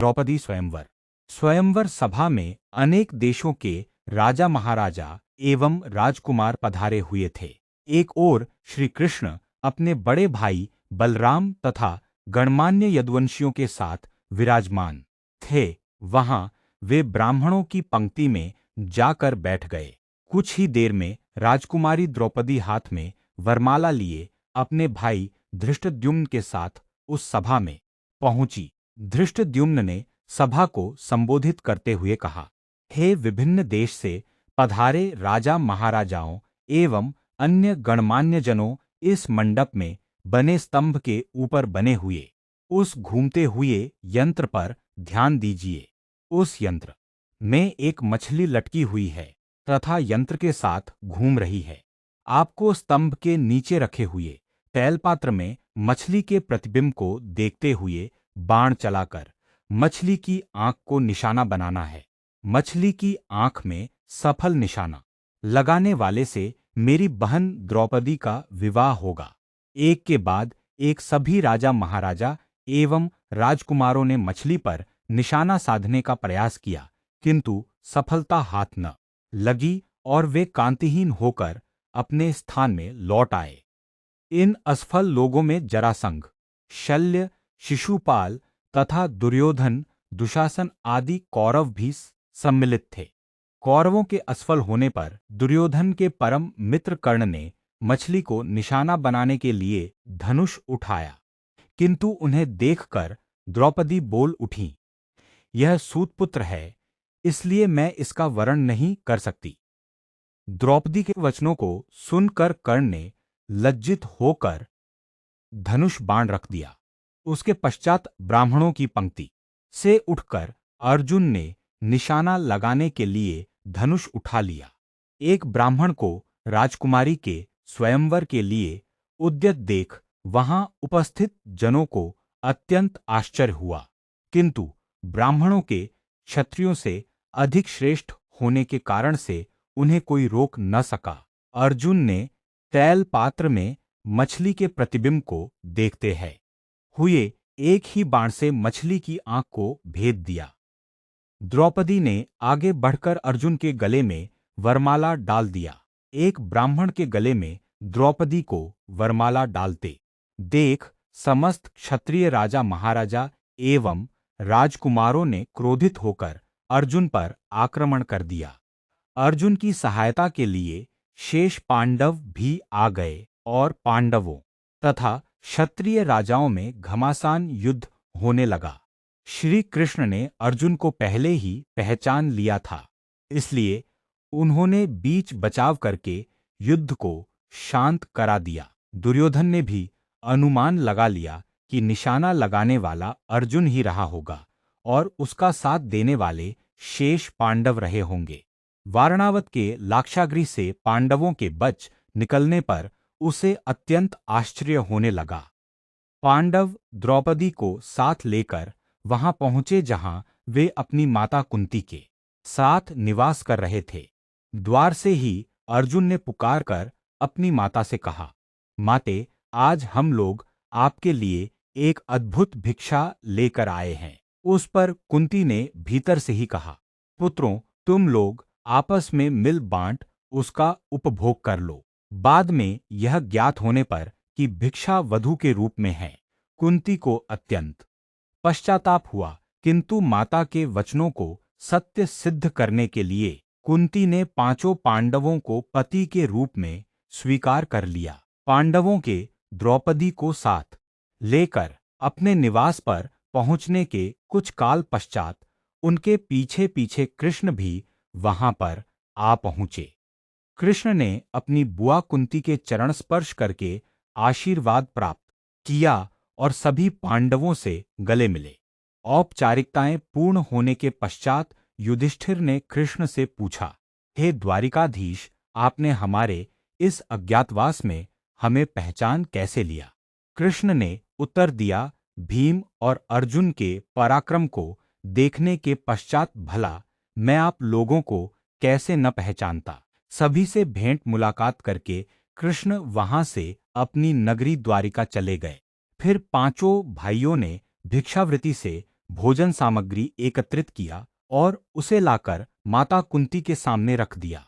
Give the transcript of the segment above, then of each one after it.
द्रौपदी स्वयंवर। स्वयंवर सभा में अनेक देशों के राजा महाराजा एवं राजकुमार पधारे हुए थे। एक ओर श्री कृष्ण अपने बड़े भाई बलराम तथा गणमान्य यदुवंशियों के साथ विराजमान थे। वहां वे ब्राह्मणों की पंक्ति में जाकर बैठ गए। कुछ ही देर में राजकुमारी द्रौपदी हाथ में वरमाला लिए अपने भाई धृष्टद्युम्न के साथ उस सभा में पहुंची। धृष्टद्युम्न ने सभा को संबोधित करते हुए कहा, हे विभिन्न देश से पधारे राजा महाराजाओं एवं अन्य गणमान्य जनों, इस मंडप में बने स्तंभ के ऊपर बने हुए उस घूमते हुए यंत्र पर ध्यान दीजिए। उस यंत्र में एक मछली लटकी हुई है तथा यंत्र के साथ घूम रही है। आपको स्तंभ के नीचे रखे हुए तैलपात्र में मछली के प्रतिबिंब को देखते हुए बाण चलाकर मछली की आंख को निशाना बनाना है। मछली की आंख में सफल निशाना लगाने वाले से मेरी बहन द्रौपदी का विवाह होगा। एक के बाद एक सभी राजा महाराजा एवं राजकुमारों ने मछली पर निशाना साधने का प्रयास किया, किंतु सफलता हाथ न लगी और वे कांतिहीन होकर अपने स्थान में लौट आए। इन असफल लोगों में जरासंध, शल्य, शिशुपाल तथा दुर्योधन, दुशासन आदि कौरव भी सम्मिलित थे। कौरवों के असफल होने पर दुर्योधन के परम मित्र कर्ण ने मछली को निशाना बनाने के लिए धनुष उठाया, किंतु उन्हें देखकर द्रौपदी बोल उठी, यह सूतपुत्र है, इसलिए मैं इसका वर्ण नहीं कर सकती। द्रौपदी के वचनों को सुनकर कर्ण ने लज्जित होकर धनुष बाण रख दिया। उसके पश्चात ब्राह्मणों की पंक्ति से उठकर अर्जुन ने निशाना लगाने के लिए धनुष उठा लिया। एक ब्राह्मण को राजकुमारी के स्वयंवर के लिए उद्यत देख वहां उपस्थित जनों को अत्यंत आश्चर्य हुआ, किंतु ब्राह्मणों के क्षत्रियों से अधिक श्रेष्ठ होने के कारण से उन्हें कोई रोक न सका। अर्जुन ने तैल पात्र में मछली के प्रतिबिंब को देखते हुए एक ही बाण से मछली की आंख को भेद दिया। द्रौपदी ने आगे बढ़कर अर्जुन के गले में वरमाला डाल दिया। एक ब्राह्मण के गले में द्रौपदी को वरमाला डालते देख समस्त क्षत्रिय राजा महाराजा एवं राजकुमारों ने क्रोधित होकर अर्जुन पर आक्रमण कर दिया। अर्जुन की सहायता के लिए शेष पांडव भी आ गए और पांडवों तथा क्षत्रिय राजाओं में घमासान युद्ध होने लगा। श्री कृष्ण ने अर्जुन को पहले ही पहचान लिया था, इसलिए उन्होंने बीच बचाव करके युद्ध को शांत करा दिया। दुर्योधन ने भी अनुमान लगा लिया कि निशाना लगाने वाला अर्जुन ही रहा होगा और उसका साथ देने वाले शेष पांडव रहे होंगे। वारणावत के लाक्षागृह से पांडवों के बच निकलने पर उसे अत्यंत आश्चर्य होने लगा। पांडव द्रौपदी को साथ लेकर वहां पहुंचे जहां वे अपनी माता कुंती के साथ निवास कर रहे थे। द्वार से ही अर्जुन ने पुकार कर अपनी माता से कहा, माते, आज हम लोग आपके लिए एक अद्भुत भिक्षा लेकर आए हैं। उस पर कुंती ने भीतर से ही कहा, पुत्रों, तुम लोग आपस में मिल बांट उसका उपभोग कर लो। बाद में यह ज्ञात होने पर कि भिक्षा वधु के रूप में है, कुंती को अत्यंत पश्चाताप हुआ, किंतु माता के वचनों को सत्य सिद्ध करने के लिए कुंती ने पांचों पांडवों को पति के रूप में स्वीकार कर लिया। पांडवों के द्रौपदी को साथ लेकर अपने निवास पर पहुंचने के कुछ काल पश्चात उनके पीछे पीछे कृष्ण भी वहां पर आ पहुंचे। कृष्ण ने अपनी बुआ कुंती के चरण स्पर्श करके आशीर्वाद प्राप्त किया और सभी पांडवों से गले मिले। औपचारिकताएं पूर्ण होने के पश्चात युधिष्ठिर ने कृष्ण से पूछा, हे द्वारिकाधीश, आपने हमारे इस अज्ञातवास में हमें पहचान कैसे लिया? कृष्ण ने उत्तर दिया, भीम और अर्जुन के पराक्रम को देखने के पश्चात भला मैं आप लोगों को कैसे न पहचानता। सभी से भेंट मुलाकात करके कृष्ण वहां से अपनी नगरी द्वारिका चले गए। फिर पांचों भाइयों ने भिक्षावृत्ति से भोजन सामग्री एकत्रित किया और उसे लाकर माता कुंती के सामने रख दिया।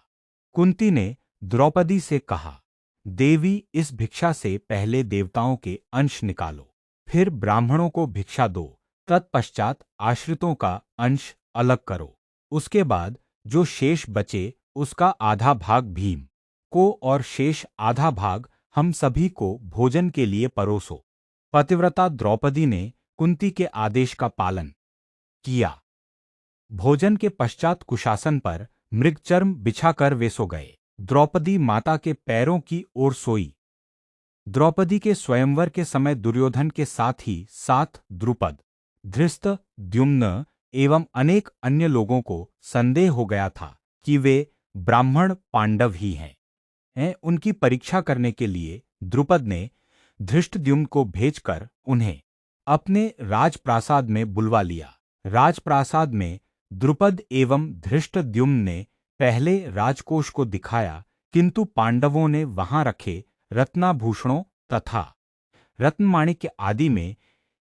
कुंती ने द्रौपदी से कहा, देवी, इस भिक्षा से पहले देवताओं के अंश निकालो, फिर ब्राह्मणों को भिक्षा दो, तत्पश्चात आश्रितों का अंश अलग करो। उसके बाद जो शेष बचे उसका आधा भाग भीम को और शेष आधा भाग हम सभी को भोजन के लिए परोसो। पतिव्रता द्रौपदी ने कुंती के आदेश का पालन किया। भोजन के पश्चात कुशासन पर मृगचर्म बिछाकर वे सो गए। द्रौपदी माता के पैरों की ओर सोई। द्रौपदी के स्वयंवर के समय दुर्योधन के साथ ही साथ द्रुपद, धृष्ट, द्युम्न एवं अनेक अन्य लोगों को संदेह हो गया था कि वे ब्राह्मण पांडव ही हैं। उनकी परीक्षा करने के लिए द्रुपद ने धृष्टद्युम्न को भेजकर उन्हें अपने राजप्रासाद में बुलवा लिया। राजप्रासाद में द्रुपद एवं धृष्टद्युम्न ने पहले राजकोष को दिखाया, किंतु पांडवों ने वहां रखे रत्नाभूषणों तथा रत्नमाणिक्य आदि में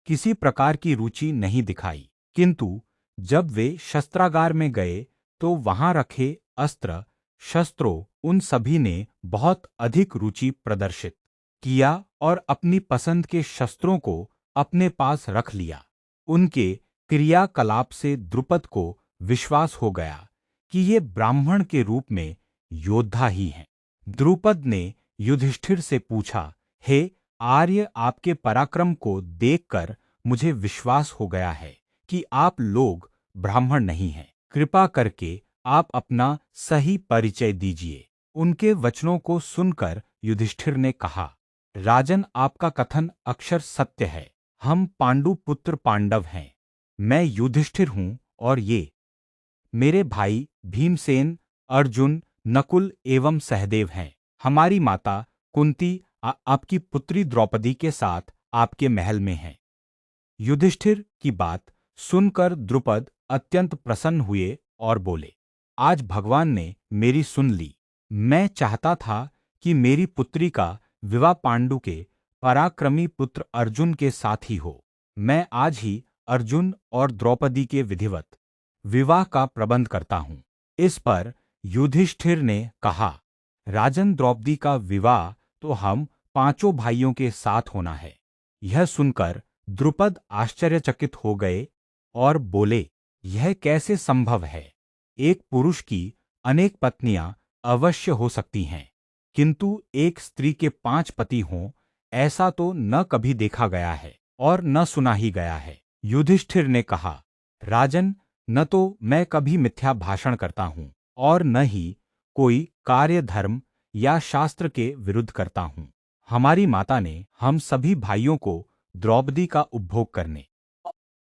किसी प्रकार की रुचि नहीं दिखाई। किंतु जब वे शस्त्रागार में गए तो वहां रखे अस्त्र शस्त्रों उन सभी ने बहुत अधिक रुचि प्रदर्शित किया और अपनी पसंद के शस्त्रों को अपने पास रख लिया। उनके क्रियाकलाप से द्रुपद को विश्वास हो गया कि ये ब्राह्मण के रूप में योद्धा ही हैं। द्रुपद ने युधिष्ठिर से पूछा, हे आर्य, आपके पराक्रम को देखकर मुझे विश्वास हो गया है कि आप लोग ब्राह्मण नहीं हैं। कृपा करके आप अपना सही परिचय दीजिए। उनके वचनों को सुनकर युधिष्ठिर ने कहा, राजन, आपका कथन अक्षर सत्य है। हम पांडु पुत्र पांडव हैं। मैं युधिष्ठिर हूं और ये मेरे भाई भीमसेन, अर्जुन, नकुल एवं सहदेव हैं। हमारी माता कुंती आपकी पुत्री द्रौपदी के साथ आपके महल में है। युधिष्ठिर की बात सुनकर द्रुपद अत्यंत प्रसन्न हुए और बोले, आज भगवान ने मेरी सुन ली। मैं चाहता था कि मेरी पुत्री का विवाह पांडु के पराक्रमी पुत्र अर्जुन के साथ ही हो। मैं आज ही अर्जुन और द्रौपदी के विधिवत विवाह का प्रबंध करता हूं। इस पर युधिष्ठिर ने कहा, राजन, द्रौपदी का विवाह तो हम पांचों भाइयों के साथ होना है। यह सुनकर द्रुपद आश्चर्यचकित हो गए और बोले, यह कैसे संभव है? एक पुरुष की अनेक पत्नियां अवश्य हो सकती हैं, किंतु एक स्त्री के 5 पति हों, ऐसा तो न कभी देखा गया है और न सुना ही गया है। युधिष्ठिर ने कहा, राजन, न तो मैं कभी मिथ्या भाषण करता हूं और न ही कोई कार्य धर्म या शास्त्र के विरुद्ध करता हूं। हमारी माता ने हम सभी भाइयों को द्रौपदी का उपभोग करने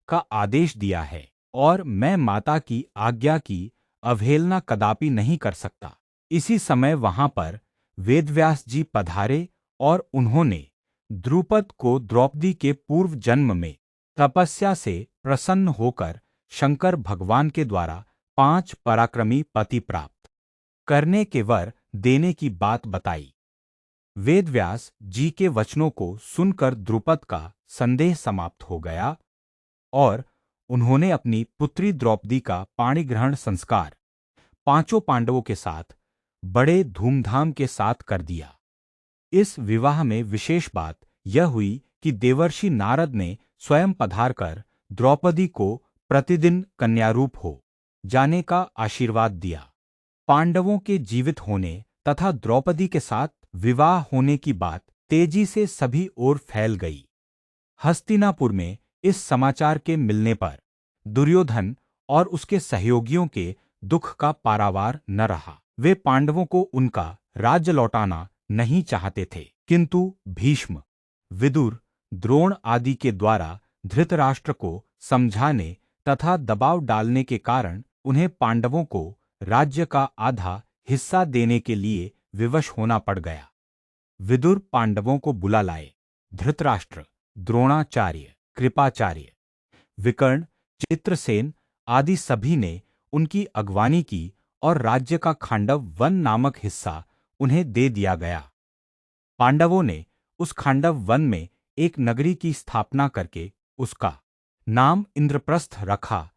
का आदेश दिया है और मैं माता की आज्ञा की अवहेलना कदापि नहीं कर सकता। इसी समय वहां पर वेदव्यास जी पधारे और उन्होंने द्रुपद को द्रौपदी के पूर्व जन्म में तपस्या से प्रसन्न होकर शंकर भगवान के द्वारा 5 पराक्रमी पति प्राप्त करने के वर देने की बात बताई। वेदव्यास जी के वचनों को सुनकर द्रुपद का संदेह समाप्त हो गया और उन्होंने अपनी पुत्री द्रौपदी का पाणिग्रहण संस्कार 5 पांडवों के साथ बड़े धूमधाम के साथ कर दिया। इस विवाह में विशेष बात यह हुई कि देवर्षि नारद ने स्वयं पधारकर द्रौपदी को प्रतिदिन कन्यारूप हो जाने का आशीर्वाद दिया। पांडवों के जीवित होने तथा द्रौपदी के साथ विवाह होने की बात तेजी से सभी ओर फैल गई। हस्तिनापुर में इस समाचार के मिलने पर दुर्योधन और उसके सहयोगियों के दुख का पारावार न रहा। वे पांडवों को उनका राज्य लौटाना नहीं चाहते थे, किंतु भीष्म, विदुर, द्रोण आदि के द्वारा धृतराष्ट्र को समझाने तथा दबाव डालने के कारण उन्हें पांडवों को राज्य का आधा हिस्सा देने के लिए विवश होना पड़ गया। विदुर पांडवों को बुला लाए। धृतराष्ट्र, द्रोणाचार्य, कृपाचार्य, विकर्ण, चित्रसेन आदि सभी ने उनकी अगवानी की और राज्य का खांडव वन नामक हिस्सा उन्हें दे दिया गया। पांडवों ने उस खांडव वन में एक नगरी की स्थापना करके उसका नाम इंद्रप्रस्थ रखा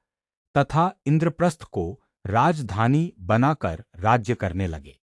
तथा इंद्रप्रस्थ को राजधानी बनाकर राज्य करने लगे।